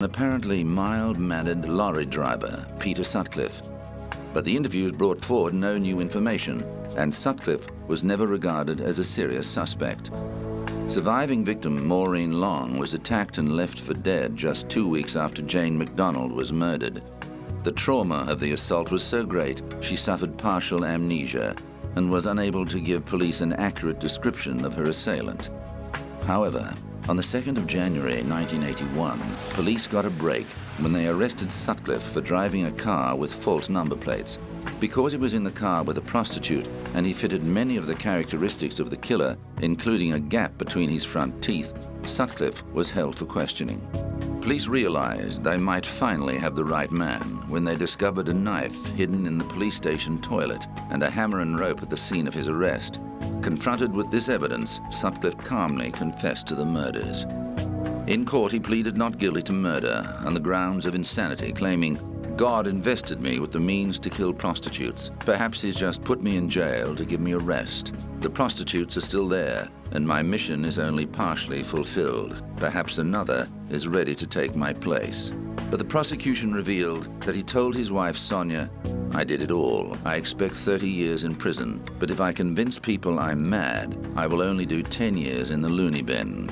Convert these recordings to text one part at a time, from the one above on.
An apparently mild-mannered lorry driver, Peter Sutcliffe. But the interviews brought forward no new information, and Sutcliffe was never regarded as a serious suspect. Surviving victim Maureen Long was attacked and left for dead just 2 weeks after Jane MacDonald was murdered. The trauma of the assault was so great, she suffered partial amnesia and was unable to give police an accurate description of her assailant. However, on the 2nd of January 1981, police got a break when they arrested Sutcliffe for driving a car with false number plates. Because he was in the car with a prostitute and he fitted many of the characteristics of the killer, including a gap between his front teeth, Sutcliffe was held for questioning. Police realized they might finally have the right man when they discovered a knife hidden in the police station toilet and a hammer and rope at the scene of his arrest. Confronted with this evidence, Sutcliffe calmly confessed to the murders. In court, he pleaded not guilty to murder on the grounds of insanity, claiming, "God invested me with the means to kill prostitutes. Perhaps he's just put me in jail to give me a rest. The prostitutes are still there, and my mission is only partially fulfilled. Perhaps another is ready to take my place." But the prosecution revealed that he told his wife, Sonia, "I did it all. I expect 30 years in prison, but if I convince people I'm mad, I will only do 10 years in the loony bin."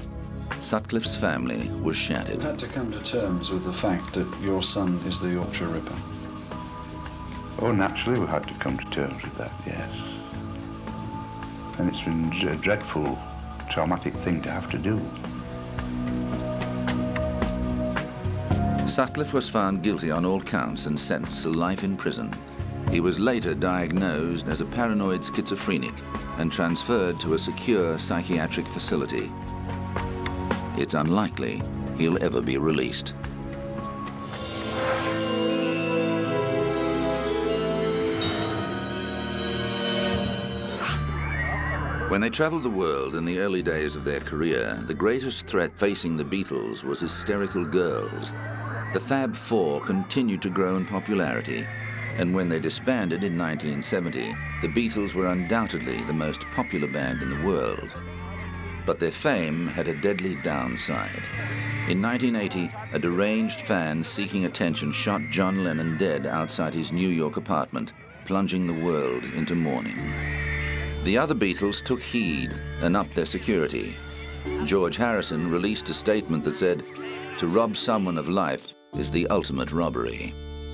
Sutcliffe's family was shattered. You had to come to terms with the fact that your son is the Yorkshire Ripper. Oh, naturally we had to come to terms with that, yes. And it's been a dreadful, traumatic thing to have to do. Sutcliffe was found guilty on all counts and sentenced to life in prison. He was later diagnosed as a paranoid schizophrenic and transferred to a secure psychiatric facility. It's unlikely he'll ever be released. When they traveled the world in the early days of their career, the greatest threat facing the Beatles was hysterical girls. The Fab Four continued to grow in popularity, and when they disbanded in 1970, the Beatles were undoubtedly the most popular band in the world. But their fame had a deadly downside. In 1980, a deranged fan seeking attention shot John Lennon dead outside his New York apartment, plunging the world into mourning. The other Beatles took heed and upped their security. George Harrison released a statement that said, "To rob someone of life is the ultimate robbery."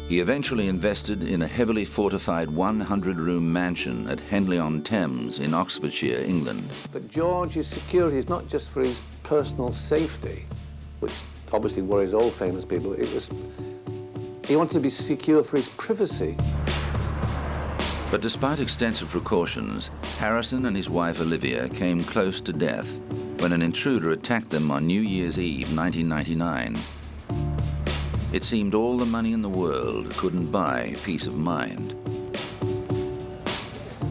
He eventually invested in a heavily fortified 100-room mansion at Henley-on-Thames in Oxfordshire, England. But George's security is not just for his personal safety, which obviously worries all famous people. He wanted to be secure for his privacy. But despite extensive precautions, Harrison and his wife Olivia came close to death when an intruder attacked them on New Year's Eve 1999. It seemed all the money in the world couldn't buy peace of mind.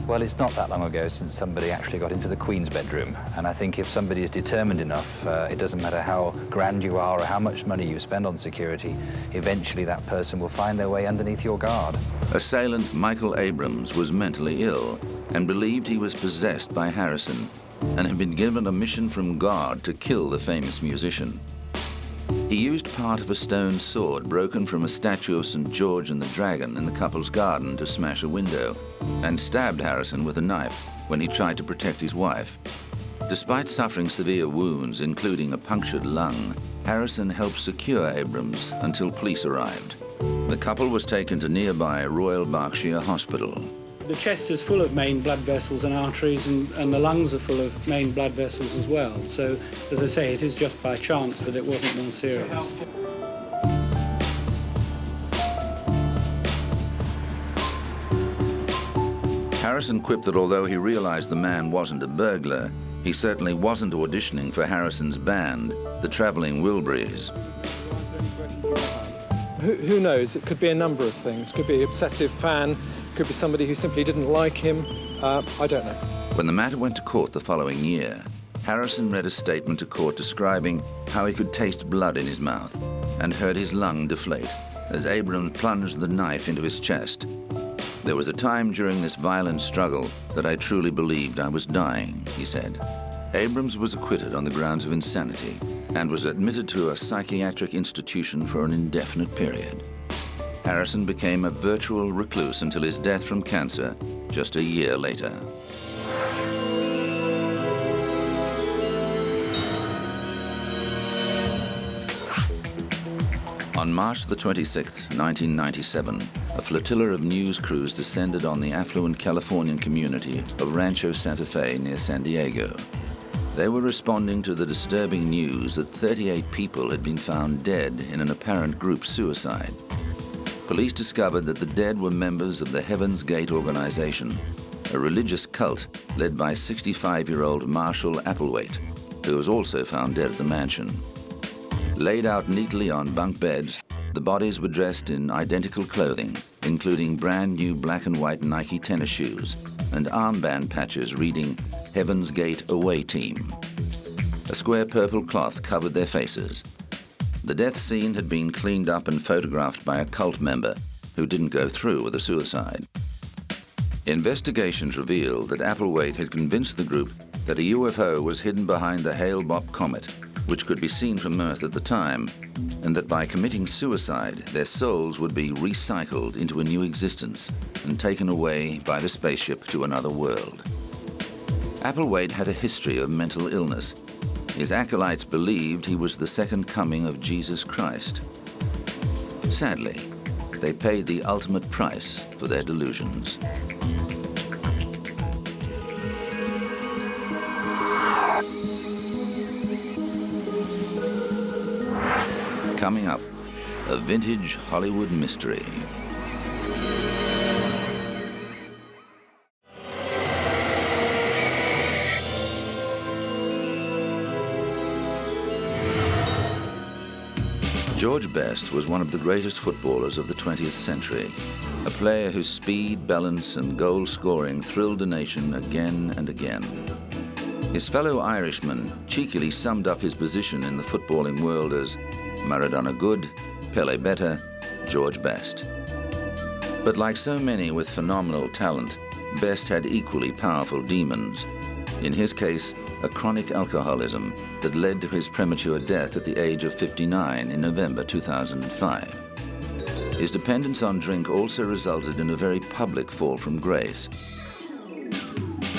Well, it's not that long ago since somebody actually got into the Queen's bedroom, and I think if somebody is determined enough, it doesn't matter how grand you are or how much money you spend on security, eventually that person will find their way underneath your guard. Assailant Michael Abrams was mentally ill and believed he was possessed by Harrison and had been given a mission from God to kill the famous musician. He used part of a stone sword broken from a statue of St. George and the Dragon in the couple's garden to smash a window, and stabbed Harrison with a knife when he tried to protect his wife. Despite suffering severe wounds, including a punctured lung, Harrison helped secure Abrams until police arrived. The couple was taken to nearby Royal Berkshire Hospital. The chest is full of main blood vessels and arteries, and the lungs are full of main blood vessels as well. So, as I say, it is just by chance that it wasn't more serious. Harrison quipped that although he realized the man wasn't a burglar, he certainly wasn't auditioning for Harrison's band, the Traveling Wilburys. Who knows? It could be a number of things. Could be an obsessive fan, could be somebody who simply didn't like him. I don't know. When the matter went to court the following year, Harrison read a statement to court describing how he could taste blood in his mouth and heard his lung deflate as Abrams plunged the knife into his chest. "There was a time during this violent struggle that I truly believed I was dying," he said. Abrams was acquitted on the grounds of insanity, and was admitted to a psychiatric institution for an indefinite period. Harrison became a virtual recluse until his death from cancer just a year later. On March the 26th, 1997, a flotilla of news crews descended on the affluent Californian community of Rancho Santa Fe near San Diego. They were responding to the disturbing news that 38 people had been found dead in an apparent group suicide. Police discovered that the dead were members of the Heaven's Gate organization, a religious cult led by 65-year-old Marshall Applewhite, who was also found dead at the mansion. Laid out neatly on bunk beds, the bodies were dressed in identical clothing, including brand new black and white Nike tennis shoes and armband patches reading Heaven's Gate Away Team. A square purple cloth covered their faces. The death scene had been cleaned up and photographed by a cult member who didn't go through with the suicide. Investigations revealed that Applewhite had convinced the group that a UFO was hidden behind the Hale-Bopp comet, which could be seen from Earth at the time, and that by committing suicide, their souls would be recycled into a new existence and taken away by the spaceship to another world. Applewhite had a history of mental illness. His acolytes believed he was the second coming of Jesus Christ. Sadly, they paid the ultimate price for their delusions. Coming up, a vintage Hollywood mystery. George Best was one of the greatest footballers of the 20th century, a player whose speed, balance, and goal scoring thrilled the nation again and again. His fellow Irishman cheekily summed up his position in the footballing world as Maradona good, Pele better, George Best. But like so many with phenomenal talent, Best had equally powerful demons. In his case, a chronic alcoholism that led to his premature death at the age of 59 in November 2005. His dependence on drink also resulted in a very public fall from grace.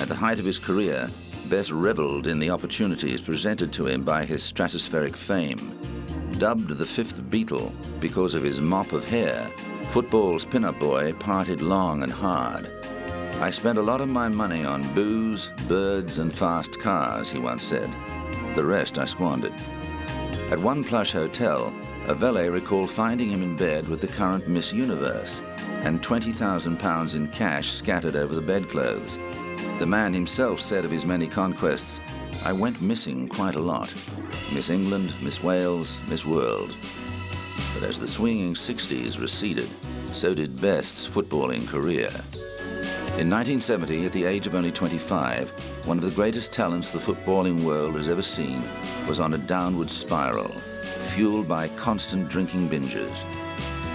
At the height of his career, Best reveled in the opportunities presented to him by his stratospheric fame. Dubbed the fifth Beatle because of his mop of hair, football's pin-up boy partied long and hard. I spent a lot of my money on booze, birds, and fast cars, he once said. The rest I squandered. At one plush hotel, a valet recalled finding him in bed with the current Miss Universe and £20,000 in cash scattered over the bedclothes. The man himself said of his many conquests, "I went missing quite a lot. Miss England, Miss Wales, Miss World." But as the swinging 60s receded, so did Best's footballing career. In 1970, at the age of only 25, one of the greatest talents the footballing world has ever seen was on a downward spiral, fueled by constant drinking binges.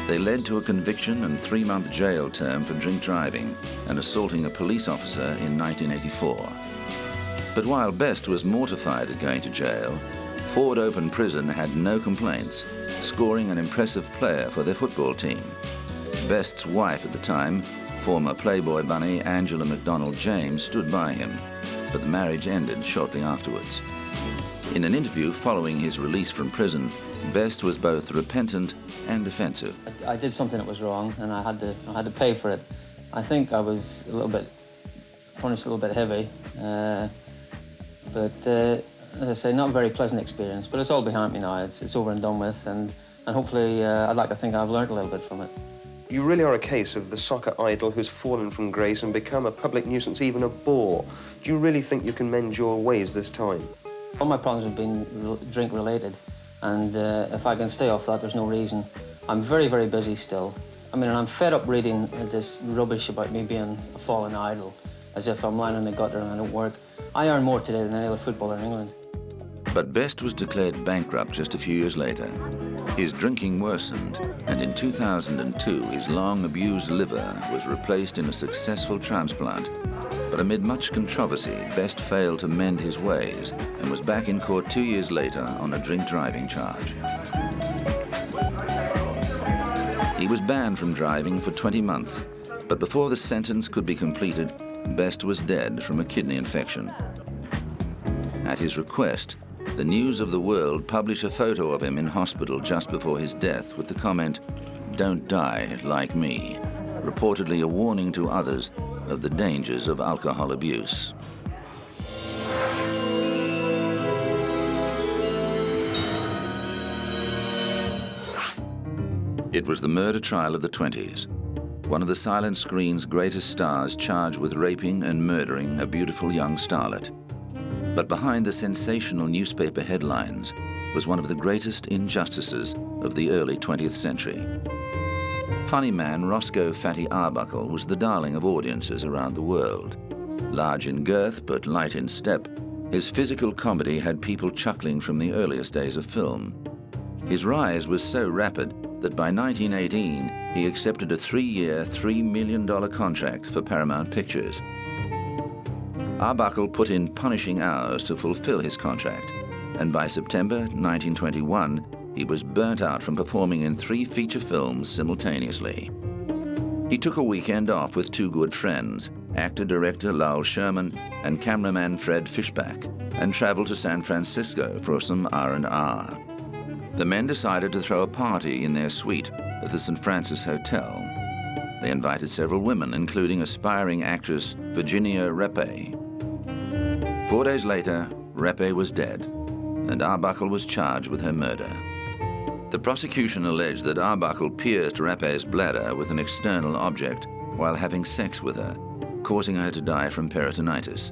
They led to a conviction and 3-month jail term for drink driving and assaulting a police officer in 1984. But while Best was mortified at going to jail, Ford Open Prison had no complaints, scoring an impressive player for their football team. Best's wife at the time, former Playboy bunny Angela McDonald James, stood by him, but the marriage ended shortly afterwards. In an interview following his release from prison, Best was both repentant and defensive. I did something that was wrong, and I had to pay for it. I think I was punished a little bit heavy, but as I say, not a very pleasant experience. But it's all behind me now. It's over and done with, and hopefully I'd like to think I've learned a little bit from it. You really are a case of the soccer idol who's fallen from grace and become a public nuisance, even a bore. Do you really think you can mend your ways this time? All my problems have been drink-related, and if I can stay off that, there's no reason. I'm very, very busy still. I mean, I'm fed up reading this rubbish about me being a fallen idol, as if I'm lying in the gutter and I don't work. I earn more today than any other footballer in England. But Best was declared bankrupt just a few years later. His drinking worsened, and in 2002, his long-abused liver was replaced in a successful transplant. But amid much controversy, Best failed to mend his ways and was back in court 2 years later on a drink-driving charge. He was banned from driving for 20 months, but before the sentence could be completed, Best was dead from a kidney infection. At his request, the News of the World published a photo of him in hospital just before his death with the comment, "Don't die like me," reportedly a warning to others of the dangers of alcohol abuse. It was the murder trial of the 20s. One of the silent screen's greatest stars charged with raping and murdering a beautiful young starlet. But behind the sensational newspaper headlines was one of the greatest injustices of the early 20th century. Funny man Roscoe Fatty Arbuckle was the darling of audiences around the world. Large in girth but light in step, his physical comedy had people chuckling from the earliest days of film. His rise was so rapid that by 1918 he accepted a 3-year, $3 million contract for Paramount Pictures. Arbuckle put in punishing hours to fulfill his contract, and by September 1921, he was burnt out from performing in 3 feature films simultaneously. He took a weekend off with 2 good friends, actor-director Lowell Sherman and cameraman Fred Fishback, and traveled to San Francisco for some R&R. The men decided to throw a party in their suite at the St. Francis Hotel. They invited several women, including aspiring actress Virginia Reppe. 4 days later, Reppe was dead, and Arbuckle was charged with her murder. The prosecution alleged that Arbuckle pierced Reppe's bladder with an external object while having sex with her, causing her to die from peritonitis.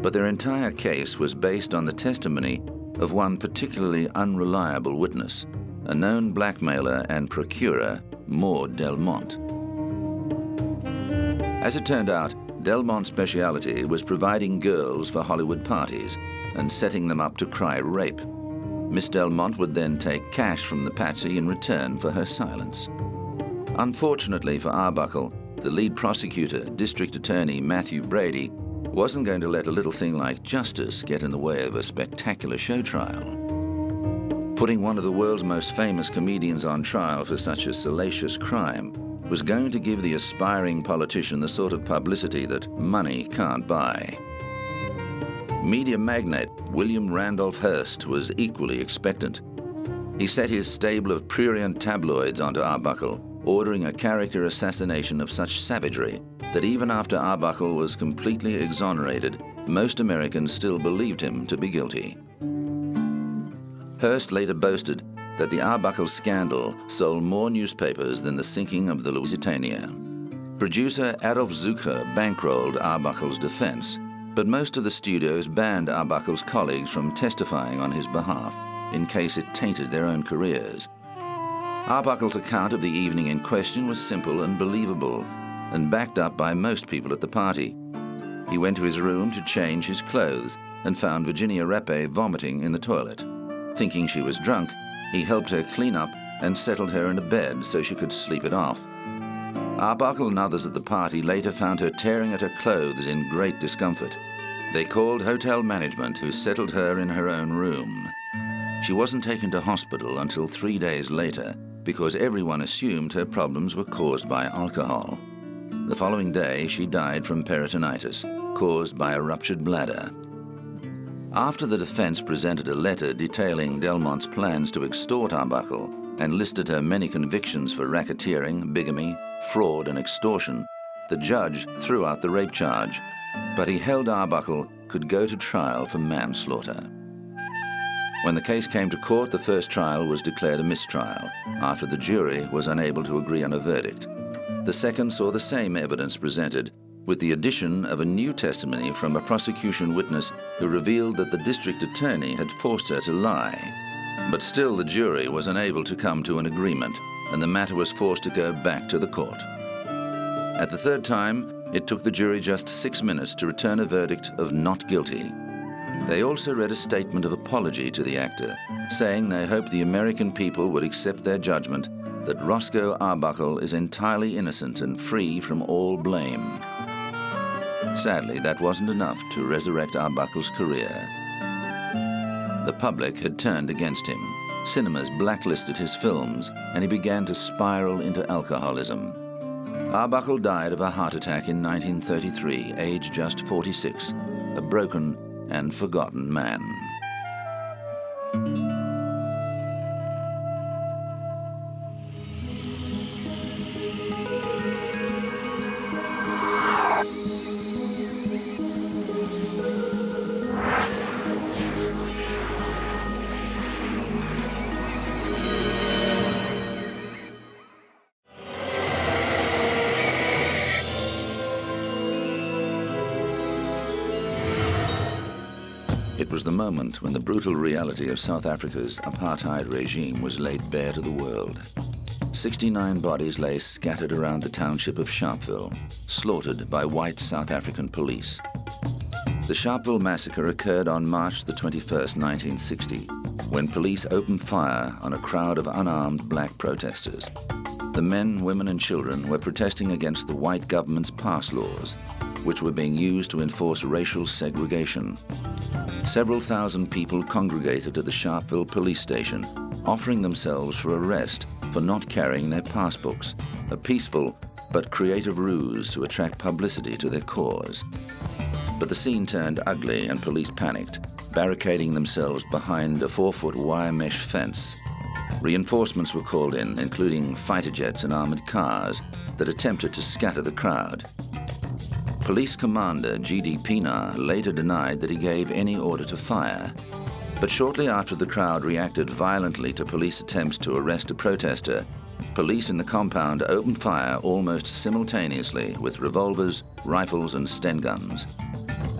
But their entire case was based on the testimony of one particularly unreliable witness, a known blackmailer and procurer, Maud Delmont. As it turned out, Delmont's speciality was providing girls for Hollywood parties and setting them up to cry rape. Miss Delmont would then take cash from the patsy in return for her silence. Unfortunately for Arbuckle, the lead prosecutor, District Attorney Matthew Brady, wasn't going to let a little thing like justice get in the way of a spectacular show trial. Putting one of the world's most famous comedians on trial for such a salacious crime was going to give the aspiring politician the sort of publicity that money can't buy. Media magnate William Randolph Hearst was equally expectant. He set his stable of prurient tabloids onto Arbuckle, ordering a character assassination of such savagery that even after Arbuckle was completely exonerated, most Americans still believed him to be guilty. Hearst later boasted that the Arbuckle scandal sold more newspapers than the sinking of the Lusitania. Producer Adolf Zukher bankrolled Arbuckle's defense, but most of the studios banned Arbuckle's colleagues from testifying on his behalf in case it tainted their own careers. Arbuckle's account of the evening in question was simple and believable, and backed up by most people at the party. He went to his room to change his clothes and found Virginia Reppe vomiting in the toilet. Thinking she was drunk, he helped her clean up and settled her in a bed so she could sleep it off. Arbuckle and others at the party later found her tearing at her clothes in great discomfort. They called hotel management, who settled her in her own room. She wasn't taken to hospital until 3 days later because everyone assumed her problems were caused by alcohol. The following day, she died from peritonitis, caused by a ruptured bladder. After the defense presented a letter detailing Delmont's plans to extort Arbuckle and listed her many convictions for racketeering, bigamy, fraud, and extortion, the judge threw out the rape charge, but he held Arbuckle could go to trial for manslaughter. When the case came to court, the first trial was declared a mistrial after the jury was unable to agree on a verdict. The second saw the same evidence presented, with the addition of a new testimony from a prosecution witness who revealed that the district attorney had forced her to lie. But still the jury was unable to come to an agreement, and the matter was forced to go back to the court. At the third time, it took the jury just 6 minutes to return a verdict of not guilty. They also read a statement of apology to the actor, saying they hoped the American people would accept their judgment that Roscoe Arbuckle is entirely innocent and free from all blame. Sadly, that wasn't enough to resurrect Arbuckle's career. The public had turned against him. Cinemas blacklisted his films, and he began to spiral into alcoholism. Arbuckle died of a heart attack in 1933, aged just 46, a broken and forgotten man. It was the moment when the brutal reality of South Africa's apartheid regime was laid bare to the world. 69 bodies lay scattered around the township of Sharpeville, slaughtered by white South African police. The Sharpeville massacre occurred on March the 21st, 1960, when police opened fire on a crowd of unarmed black protesters. The men, women, and children were protesting against the white government's pass laws, which were being used to enforce racial segregation. Several thousand people congregated at the Sharpeville police station, offering themselves for arrest for not carrying their passbooks, a peaceful but creative ruse to attract publicity to their cause. But the scene turned ugly and police panicked, barricading themselves behind a 4-foot wire mesh fence. Reinforcements were called in, including fighter jets and armored cars that attempted to scatter the crowd. Police Commander G.D. Pienaar later denied that he gave any order to fire. But shortly after the crowd reacted violently to police attempts to arrest a protester, police in the compound opened fire almost simultaneously with revolvers, rifles, and Sten guns.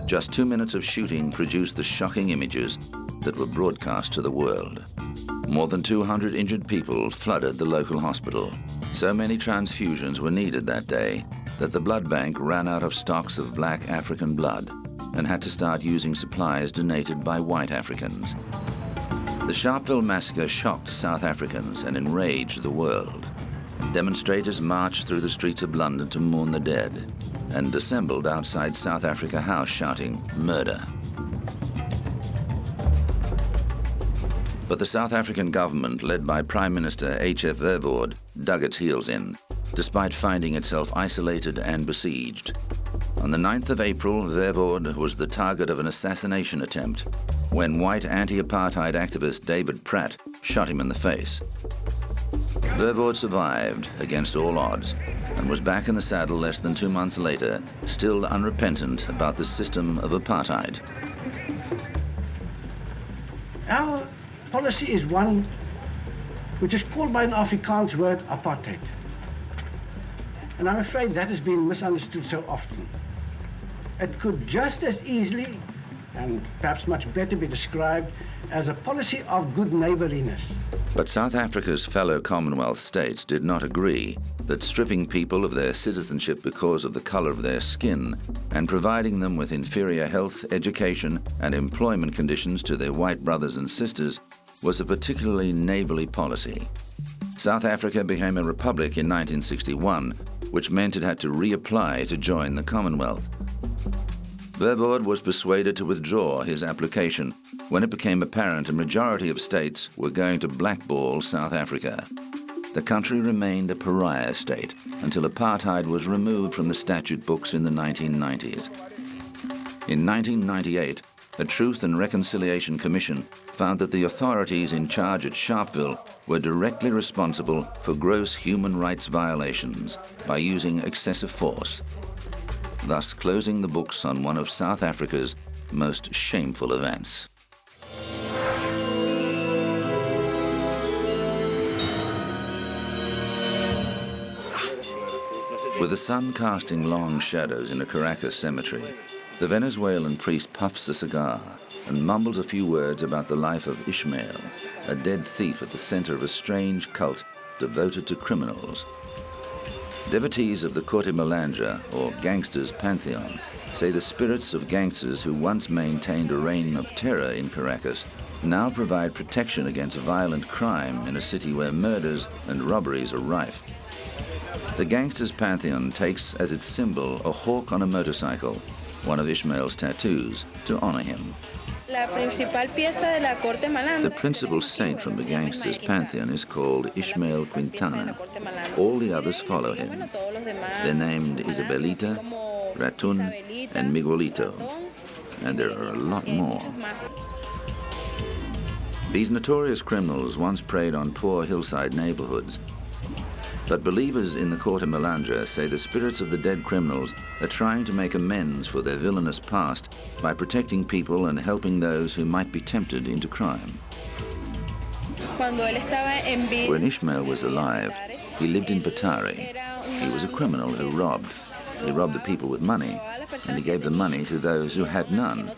Just 2 minutes of shooting produced the shocking images that were broadcast to the world. More than 200 injured people flooded the local hospital. So many transfusions were needed that day that the blood bank ran out of stocks of black African blood and had to start using supplies donated by white Africans. The Sharpeville massacre shocked South Africans and enraged the world. Demonstrators marched through the streets of London to mourn the dead and assembled outside South Africa House shouting, "Murder." But the South African government, led by Prime Minister H.F. Verwoerd, dug its heels in, despite finding itself isolated and besieged. On the 9th of April, Verwoerd was the target of an assassination attempt when white anti-apartheid activist David Pratt shot him in the face. Verwoerd survived against all odds and was back in the saddle less than 2 months later, still unrepentant about the system of apartheid. Our policy is one which is called by an Afrikaans word apartheid. And I'm afraid that has been misunderstood so often. It could just as easily, and perhaps much better, be described as a policy of good neighborliness. But South Africa's fellow Commonwealth states did not agree that stripping people of their citizenship because of the color of their skin and providing them with inferior health, education, and employment conditions to their white brothers and sisters was a particularly neighborly policy. South Africa became a republic in 1961, which meant it had to reapply to join the Commonwealth. Verwoerd was persuaded to withdraw his application when it became apparent a majority of states were going to blackball South Africa. The country remained a pariah state until apartheid was removed from the statute books in the 1990s. In 1998, a Truth and Reconciliation Commission found that the authorities in charge at Sharpeville were directly responsible for gross human rights violations by using excessive force, thus closing the books on one of South Africa's most shameful events. With the sun casting long shadows in a Caracas cemetery, the Venezuelan priest puffs a cigar and mumbles a few words about the life of Ishmael, a dead thief at the center of a strange cult devoted to criminals. Devotees of the Corte Melandra, or Gangsters' Pantheon, say the spirits of gangsters who once maintained a reign of terror in Caracas now provide protection against violent crime in a city where murders and robberies are rife. The gangster's pantheon takes as its symbol a hawk on a motorcycle, one of Ishmael's tattoos, to honor him. The principal saint from the gangster's pantheon is called Ishmael Quintana. All the others follow him. They're named Isabelita, Ratun, and Miguelito, and there are a lot more. These notorious criminals once preyed on poor hillside neighborhoods, but believers in the Corte Malandra say the spirits of the dead criminals are trying to make amends for their villainous past by protecting people and helping those who might be tempted into crime. When Ishmael was alive, he lived in Batari. He was a criminal who robbed. He robbed the people with money, and he gave the money to those who had none.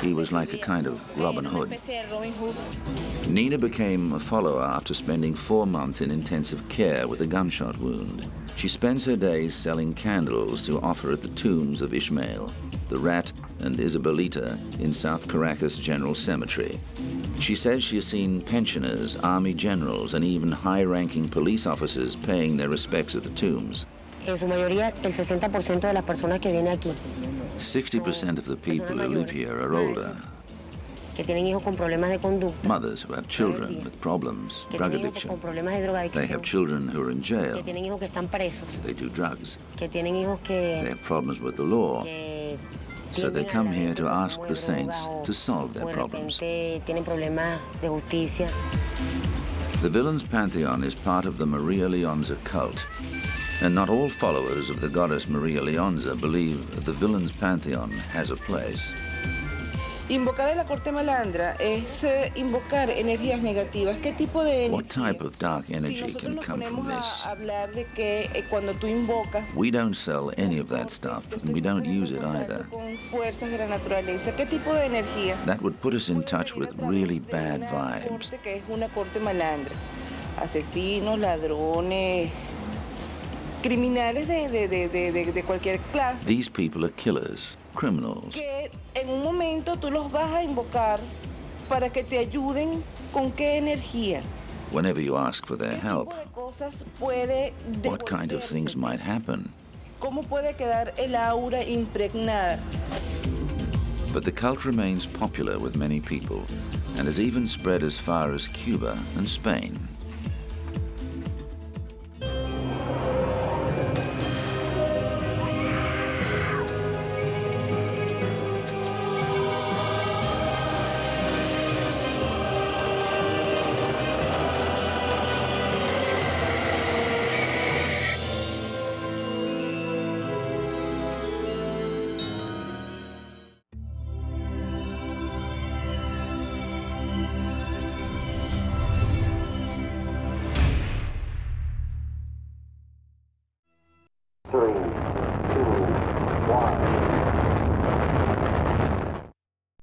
He was like a kind of Robin Hood. Nina became a follower after spending 4 months in intensive care with a gunshot wound. She spends her days selling candles to offer at the tombs of Ishmael, the Rat, and Isabelita in South Caracas General Cemetery. She says she has seen pensioners, army generals, and even high-ranking police officers paying their respects at the tombs. En su mayoría, el 60% de las personas que vienen aquí 60% of the people who live here are older. que tienen hijos con problemas de conducta, Mothers who have children with problems, que drug tienen hijos addiction. con problemas de They drogadicción, have children who are in que jail. tienen hijos que están presos, They do drugs. que tienen hijos They que, have problems with the law. que So they tienden a come la here to droga ask o the droga saints o- to solve o their de problems. repente tienen problemas de justicia. The villain's pantheon is part of the Maria Leonza cult. And not all followers of the goddess Maria Leonza believe the villain's pantheon has a place. Invocar a la Corte Malandra es invocar energías negativas. ¿Qué tipo de energía? What type of dark Si energy nosotros can nos come from ponemos this? a hablar de que cuando tú invocas We don't sell any of that stuff, and we don't use it either. con fuerzas de la naturaleza, ¿qué tipo de energía? That would put us in touch with really bad vibes. Corte que es una Corte Malandra. Asesinos, ladrones, criminales de cualquier clase. These people are killers, criminals. Que en un momento tú los vas a invocar para que te ayuden con qué energía. Whenever you ask for their ¿Qué help, tipo de cosas puede what kind of things might happen? ¿Cómo puede quedar el aura impregnada? But the cult remains popular with many people and has even spread as far as Cuba and Spain. Three, two, one.